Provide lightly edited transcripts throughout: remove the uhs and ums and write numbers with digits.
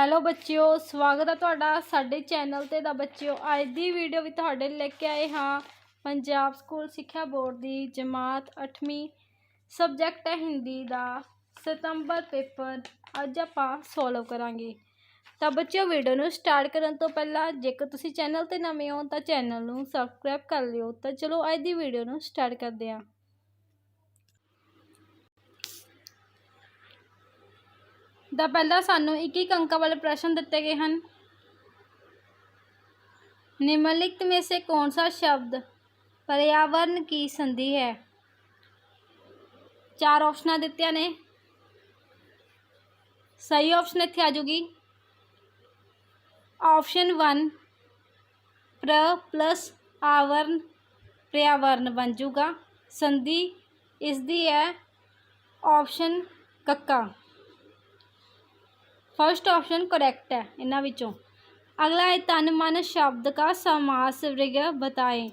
Hello ਬੱਚਿਓ, ਸਵਾਗਤ ਹੈ ਤੁਹਾਡਾ ਸਾਡੇ ਚੈਨਲ ਤੇ। ਤਾਂ ਬੱਚਿਓ, ਅੱਜ ਦੀ ਵੀਡੀਓ ਵਿੱਚ ਤੁਹਾਡੇ ਲੈ ਕੇ ਆਏ ਹਾਂ ਪੰਜਾਬ ਸਕੂਲ ਸਿੱਖਿਆ ਬੋਰਡ ਦੀ ਜਮਾਤ 8ਵੀਂ ਸਬਜੈਕਟ ਹੈ ਹਿੰਦੀ ਦਾ ਸਤੰਬਰ ਪੇਪਰ। ਅੱਜ ਆਪਾਂ ਸੋਲਵ ਕਰਾਂਗੇ। ਤਾਂ ਬੱਚਿਓ, ਵੀਡੀਓ ਨੂੰ ਸਟਾਰਟ ਕਰਨ ਤੋਂ ਪਹਿਲਾਂ ਜੇਕਰ ਤੁਸੀਂ ਚੈਨਲ ਤੇ ਨਵੇਂ ਹੋ ਤਾਂ ਚੈਨਲ ਨੂੰ ਸਬਸਕ੍ਰਾਈਬ ਕਰ ਲਿਓ। ਤਾਂ ਚਲੋ ਅੱਜ ਦੀ ਵੀਡੀਓ ਨੂੰ ਸਟਾਰਟ ਕਰਦੇ ਹਾਂ। ਤਾਂ ਪਹਿਲਾਂ ਸਾਨੂੰ एक अंक वाले प्रश्न दिए गए हैं। निम्नलिखित में से कौन सा शब्द पर्यावरण की संधि है? चार ऑप्शन दिते ने। सही ऑप्शन इत्थे आ जाऊगी ऑप्शन 1 प्र प्लस आवरण पर्यावरण बन जूगा। संधि इसकी है ऑप्शन कक्का। फर्स्ट ऑप्शन करैक्ट है इन्हां विचों। अगला है तन मन शब्द का समास वर्ग बताएं।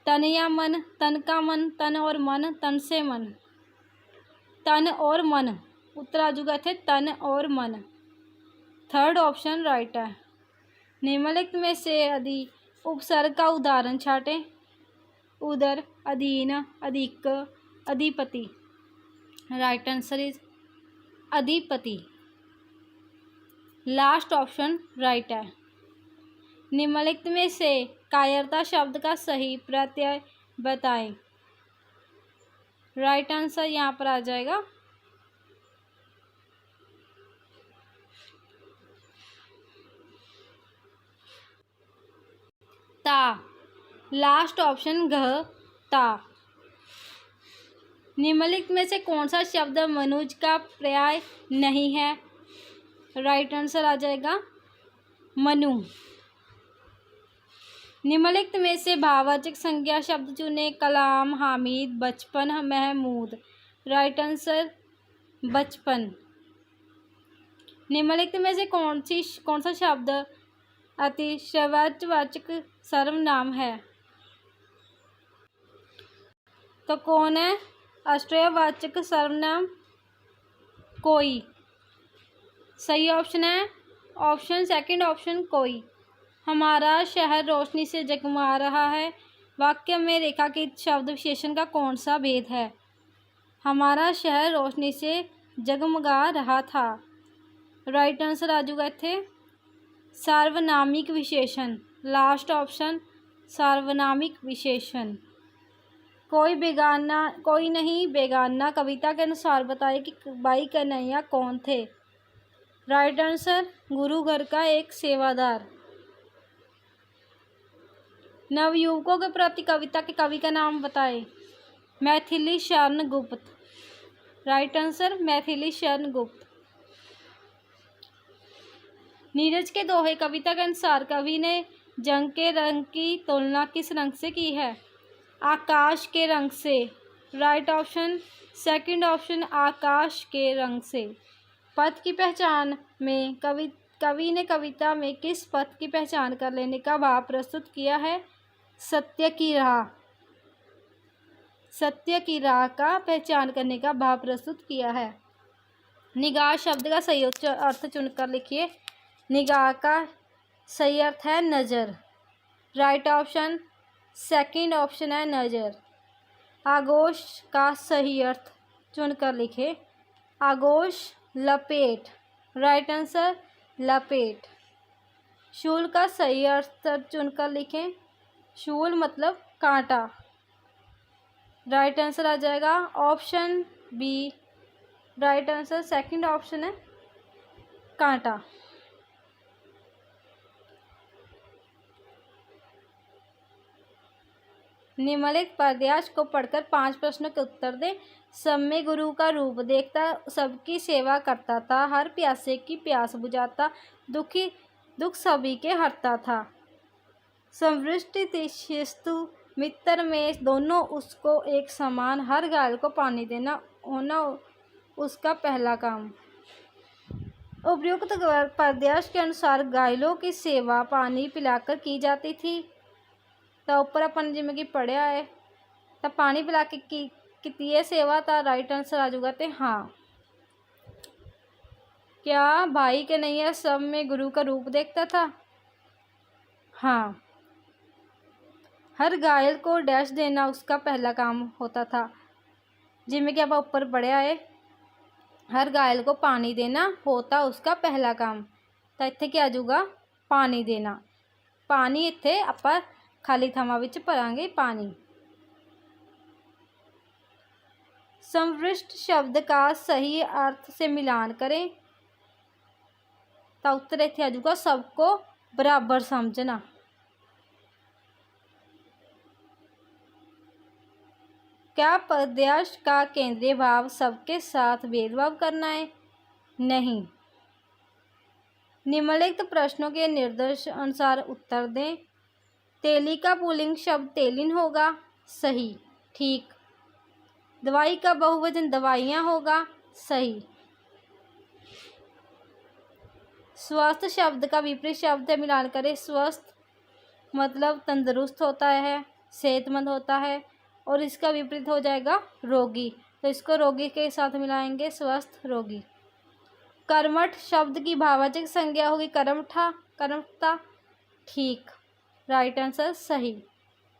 तन या मन, तन का मन, तन और मन, तन से मन। तन और मन उत्तर आ जाऊगा इत्थे तन और मन। थर्ड ऑप्शन राइट है। निम्नलिखित में से आदि उपसर्ग का उदाहरण छाटें। उदर, अधीन, अधिक, अधिपति। राइट आंसर इज अधिपति। लास्ट ऑप्शन राइट है। निम्नलिखित में से कायरता शब्द का सही प्रत्यय बताएं। राइट आंसर यहाँ पर आ जाएगा ता। लास्ट ऑप्शन घ ता। निम्नलिखित में से कौन सा शब्द मनुज का पर्याय नहीं है? राइट आंसर आ जाएगा मनु। निम्नलिखित में से भाववाचक संज्ञा शब्द चुने। कलाम, हामिद, बचपन, महमूद। राइट आंसर बचपन। निम्नलिखित में से कौन सा शब्द अतिशयवाचक सर्वनाम है? तो कौन है आश्चर्यवाचक सर्वनाम? कोई। सही ऑप्शन है ऑप्शन सेकंड ऑप्शन कोई। हमारा शहर रोशनी से जगमगा रहा है। वाक्य में रेखांकित शब्द विशेषण का कौन सा भेद है? हमारा शहर रोशनी से जगमगा रहा था। राइट आंसर आ जाऊगा इत्थे सार्वनामिक विशेषण। लास्ट ऑप्शन सार्वनामिक विशेषण। कोई नहीं बेगाना कविता के अनुसार बताए कि बाई कन्हैया कौन थे? राइट आंसर गुरु घर का एक सेवादार। नवयुवकों के प्रति कविता के कवि का नाम बताए। मैथिली शरण गुप्त। Right answer Maithili Sharan Gupt. नीरज के दोहे कविता के अनुसार कवि ने जंग के रंग की तुलना किस रंग से की है? आकाश के रंग से। राइट ऑप्शन सेकंड ऑप्शन आकाश के रंग से। पथ की पहचान में कवि ने कविता में किस पथ की पहचान कर लेने का भाव प्रस्तुत किया है? सत्य की राह। सत्य की राह का पहचान करने का भाव प्रस्तुत किया है। निगाह शब्द का सही अर्थ चुनकर लिखिए। निगाह का सही अर्थ है नज़र। राइट ऑप्शन सेकंड ऑप्शन है नज़र। आगोश का सही अर्थ चुनकर लिखे। आगोश लपेट। राइट आंसर लपेट। शूल का सही अर्थ चुनकर लिखें। शूल मतलब कांटा। राइट आंसर आ जाएगा option B. Right answer second option है कांटा। निम्नलिखित पद्यांश को पढ़कर 5 प्रश्नों के उत्तर दें। सब में गुरु का रूप देखता, सबकी सेवा करता था, हर प्यासे की प्यास बुझाता, दुख सभी के हरता था। संवृष्टि शिस्तु मित्र में दोनों उसको एक समान, हर घायल को पानी देना होना उसका पहला काम। उपयुक्त पद्यांश के अनुसार घायलों की सेवा पानी पिलाकर की जाती थी। तो ऊपर अपन जिमें कि पढ़िया है तो पानी पिला के की है सेवा। तो राइट आंसर आ जाऊगा तो हाँ। क्या भाई कन्हैया सब में गुरु का रूप देखता था? हाँ। हर घायल को डैश देना उसका पहला काम होता था। जिमें कि आप ऊपर पढ़िया है, हर घायल को पानी देना होता उसका पहला काम। तो इत्थे क्या आ जाऊगा? पानी देना। पानी इत्थे आपां खाली थमां विच भरांगे पानी। संवृष्ट शब्द का सही अर्थ से मिलान करें। तो उत्तर इत्थे आ जाऊगा सबको बराबर समझना। क्या पद्यांश का केंद्रीय भाव सबके साथ भेदभाव करना है? नहीं। निम्नलिखित प्रश्नों के निर्देश अनुसार उत्तर दें। तेली का पुल्लिंग शब्द तेलिन होगा, सही। ठीक। दवाई का बहुवचन दवाइयाँ होगा, सही। स्वस्थ शब्द का विपरीत शब्द है, मिलान करें। स्वस्थ मतलब तंदुरुस्त होता है, सेहतमंद होता है, और इसका विपरीत हो जाएगा रोगी। तो इसको रोगी के साथ मिलाएंगे, स्वस्थ रोगी। कर्मठ शब्द की भाववाचक संज्ञा होगी कर्मठा, कर्मठता। ठीक, राइट आंसर, सही।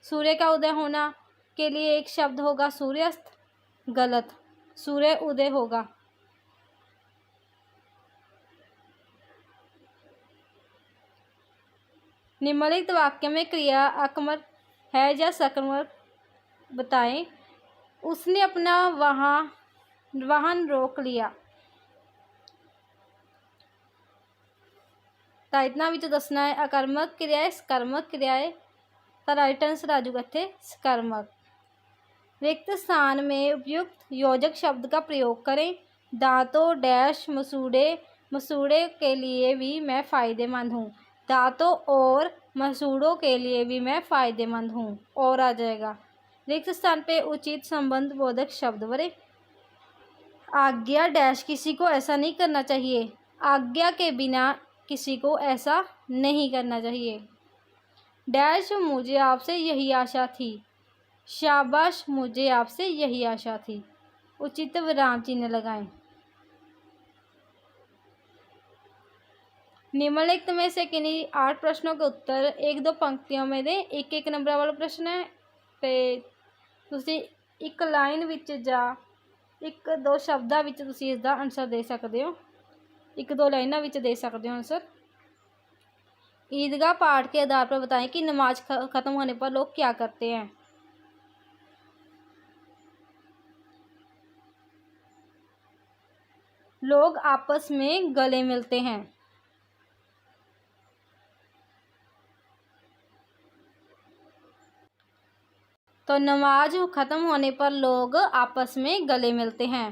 सूर्य का उदय होना के लिए एक शब्द होगा सूर्यास्त, गलत, सूर्य उदय होगा। निम्नलिखित वाक्य में क्रिया आक्रामक है या सकारात्मक बताएं। उसने अपना वाहन रोक लिया। तो इतना भी तो दसना है। आक्रामक क्रिया है, सकारात्मक क्रिया है। तो राइट आंसर आ जाऊगा इत्थे सकारात्मक। रिक्त स्थान में उपयुक्त योजक शब्द का प्रयोग करें। दांतों डैश मसूड़े, मसूड़े के लिए भी मैं फ़ायदेमंद हूँ। दांतों और मसूड़ों के लिए भी मैं फ़ायदेमंद हूँ, और आ जाएगा। रिक्त स्थान पे उचित संबंध बोधक शब्द भरे। आज्ञा डैश किसी को ऐसा नहीं करना चाहिए। आज्ञा के बिना किसी को ऐसा नहीं करना चाहिए। डैश मुझे आपसे यही आशा थी। शाबाश मुझे आपसे यही आशा थी। उचित विराम चिन्ह लगाएं। निम्नलिखित में से किन्हीं 8 प्रश्नों के उत्तर 1-2 पंक्तियों में दें। 1-1 नंबर वाला प्रश्न है। ਤੇ ਤੁਸੀਂ ਇੱਕ ਲਾਈਨ ਵਿੱਚ ਜਾਂ 1-2 ਸ਼ਬਦਾਂ ਵਿੱਚ ਤੁਸੀਂ ਇਸ ਦਾ ਆਨਸਰ ਦੇ ਸਕਦੇ ਹੋ। 1-2 लाइनों ਵਿੱਚ दे सकते हो आंसर। ईदगाह पाठ के आधार पर बताएं कि नमाज ख़त्म होने पर लोग क्या करते हैं। लोग आपस में गले मिलते हैं। तो नमाज ख़त्म होने पर लोग आपस में गले मिलते हैं।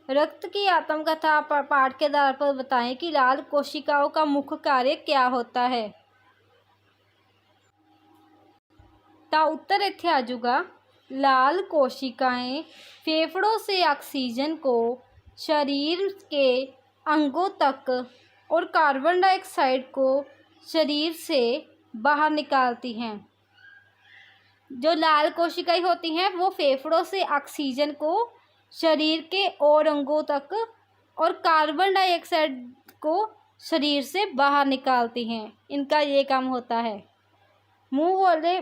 रक्त की आत्मकथा पाठ के आधार पर बताएं कि लाल कोशिकाओं का मुख्य कार्य क्या होता है। तो उत्तर इत्थे आ जाऊगा लाल कोशिकाएं फेफड़ों से ऑक्सीजन को शरीर के अंगों तक और कार्बन डाइऑक्साइड को शरीर से बाहर निकालती हैं। जो लाल कोशिकाएं होती हैं वो फेफड़ों से ऑक्सीजन को शरीर के और अंगों तक और कार्बन डाइऑक्साइड को शरीर से बाहर निकालती हैं। इनका ये काम होता है। मुंह बोले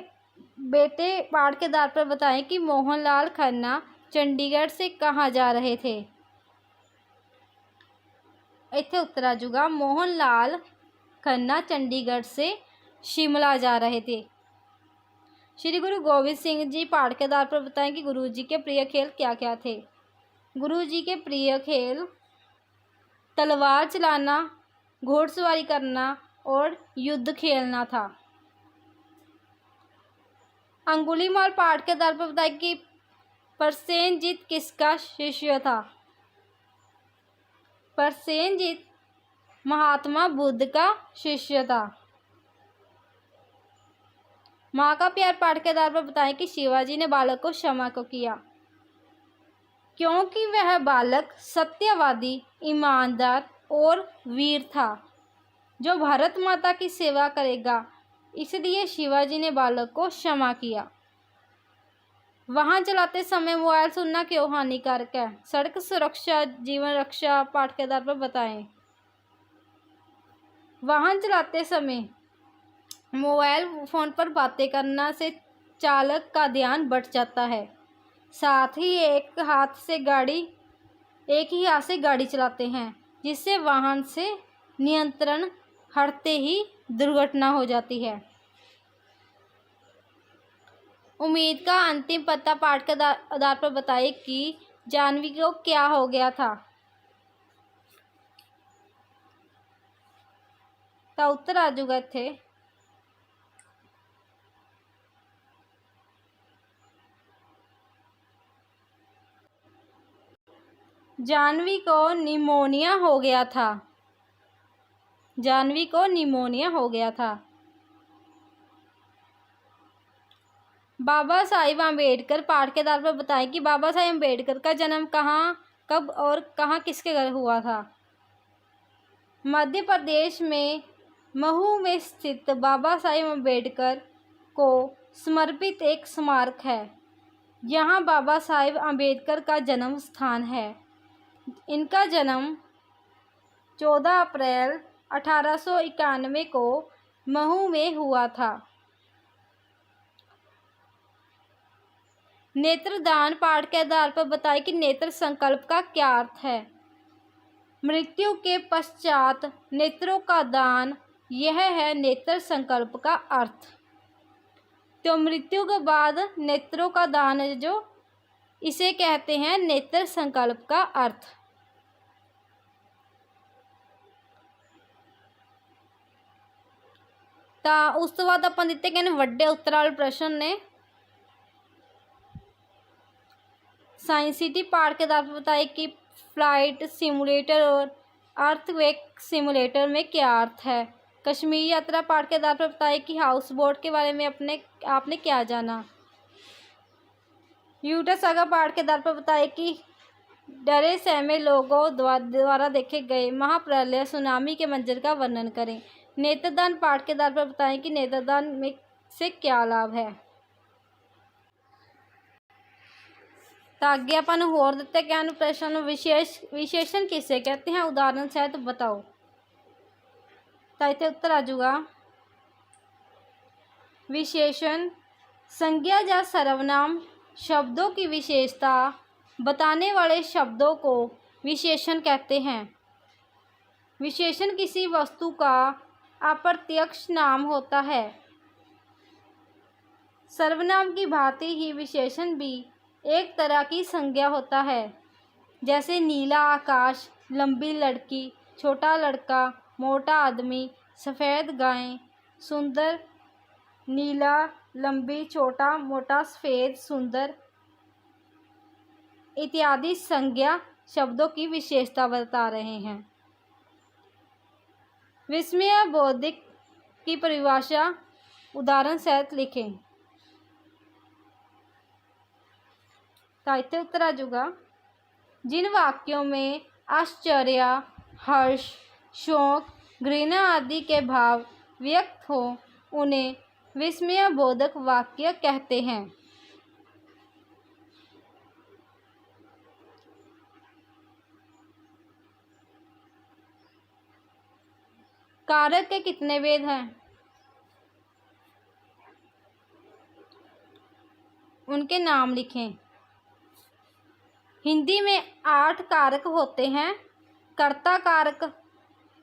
बेटे पाठ के आधार पर बताएं कि मोहनलाल खन्ना चंडीगढ़ से कहाँ जा रहे थे। इत्थे उत्तर आ जाऊगा मोहनलाल खन्ना चंडीगढ़ से शिमला जा रहे थे। श्री गुरु गोविंद सिंह जी पाठ के आधार पर बताएं कि गुरु जी के प्रिय खेल क्या क्या थे। गुरु जी के प्रिय खेल तलवार चलाना, घोड़सवारी करना और युद्ध खेलना था। अंगुलीमाल पाठ के आधार पर बताएं कि प्रसेनजीत किसका शिष्य था। प्रसेनजीत महात्मा बुद्ध का शिष्य था। माँ का प्यार पाठ के आधार पर बताएं कि शिवाजी ने बालक को क्षमा को किया क्योंकि वह बालक सत्यवादी, ईमानदार और वीर था जो भारत माता की सेवा करेगा, इसलिए शिवाजी ने बालक को क्षमा किया। वाहन चलाते समय मोबाइल सुनना क्यों हानिकारक है। सड़क सुरक्षा जीवन रक्षा पाठ के आधार पर बताएं। वाहन चलाते समय मोबाइल फ़ोन पर बातें करना से चालक का ध्यान भट जाता है। साथ ही एक ही हाथ से गाड़ी चलाते हैं, जिससे वाहन से नियंत्रण हटते ही दुर्घटना हो जाती है। उम्मीद का अंतिम पत्ता पाठ के आधार पर बताइए कि जानवी को क्या हो गया था। तो उत्तर आ जाऊगा थे। जानवी को निमोनिया हो गया था। जानवी को निमोनिया हो गया था। बाबा साहिब अम्बेडकर पाठ के आधार पर बताएं कि बाबा साहिब अम्बेडकर का जन्म कहाँ, कब और कहाँ किसके घर हुआ था। मध्य प्रदेश में महू में स्थित बाबा साहिब अम्बेडकर को समर्पित एक स्मारक है। यहाँ बाबा साहिब अम्बेडकर का जन्म स्थान है। इनका जन्म 14 अप्रैल 1891 को महू में हुआ था। नेत्रदान पाठ के आधार पर बताएं कि नेत्र संकल्प का क्या अर्थ है। मृत्यु के पश्चात नेत्रों का दान, यह है नेत्र संकल्प का अर्थ। तो मृत्यु के बाद नेत्रों का दान जो, इसे कहते हैं नेत्र संकल्प का अर्थ। उस तो बाद अपन दिते कहने वड्डे उत्तर वाले प्रश्न ने। साइंस सिटी पार्ट के आधार पर बताइए कि फ्लाइट सिमुलेटर और अर्थक्वेक सिमुलेटर में क्या अर्थ है। कश्मीर यात्रा पार्ट के आधार पर बताइए कि हाउस बोट के बारे में आपने क्या जाना। यूटा सागा पार्ट के आधार पर बताइए कि डरे सहमे लोगों द्वारा देखे गए महाप्रलय सुनामी के मंजर का वर्णन करें। नेत्रदान पाठ के आधार पर बताएं कि नेत्रदान में से क्या लाभ है। तो आगे अपन होर दिते क्या प्रश्न, विशेषण किसे कहते हैं, उदाहरण सहित बताओ। तो इतने उत्तर आ जाऊगा। विशेषण संज्ञा या सर्वनाम शब्दों की विशेषता बताने वाले शब्दों को विशेषण कहते हैं। विशेषण किसी वस्तु का अप्रत्यक्ष नाम होता है। सर्वनाम की भांति ही विशेषण भी एक तरह की संज्ञा होता है। जैसे नीला आकाश, लंबी लड़की, छोटा लड़का, मोटा आदमी, सफ़ेद गाय, सुंदर, नीला, लंबी, छोटा, मोटा, सफ़ेद, सुंदर इत्यादि संज्ञा शब्दों की विशेषता बता रहे हैं। विस्मय बौद्धिक की परिभाषा उदाहरण सहित लिखें। तो उत्तर आ जाऊगा। जिन वाक्यों में आश्चर्य, हर्ष, शोक, घृणा आदि के भाव व्यक्त हो उन्हें विस्मय बोधक वाक्य कहते हैं। कारक के कितने भेद हैं? उनके नाम लिखें। हिंदी में 8 कारक होते हैं। कर्ता कारक,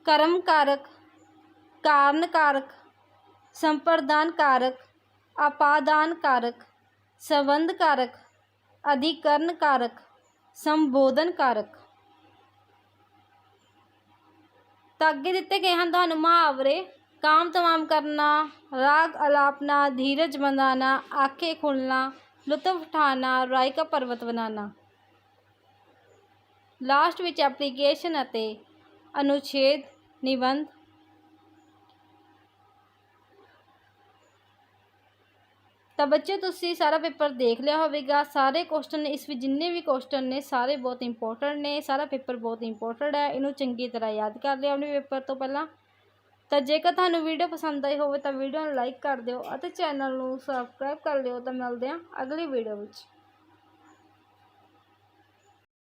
कर्म कारक, कारण कारक, संप्रदान कारक, अपादान कारक, संबंध कारक, अधिकरण कारक, संबोधन कारक। तो अगे दिते गए हैं तुहानू मुहावरे। काम तमाम करना, राग अलापना, धीरज बंधाना, आंखें खुलना, लुत्फ उठाना, राय का पर्वत बनाना। लास्ट विच एप्लीकेशन अते अनुच्छेद निबंध। तो बच्चे तुसी सारा पेपर देख लिया होगा। सारे क्वेश्चन इस जिन्ने भी क्वेश्चन ने सारे बहुत इंपोर्टेंट ने। सारा पेपर बहुत इंपोर्टेंट है, इनू चंगी तरह याद कर लिया अपने पेपर तो पहला। तो जेकर तुहानू वीडियो पसंद आई हो तो वीडियो लाइक कर दिओ और चैनल नू सबसक्राइब कर लिओ। तो मिलते हैं अगली वीडियो में।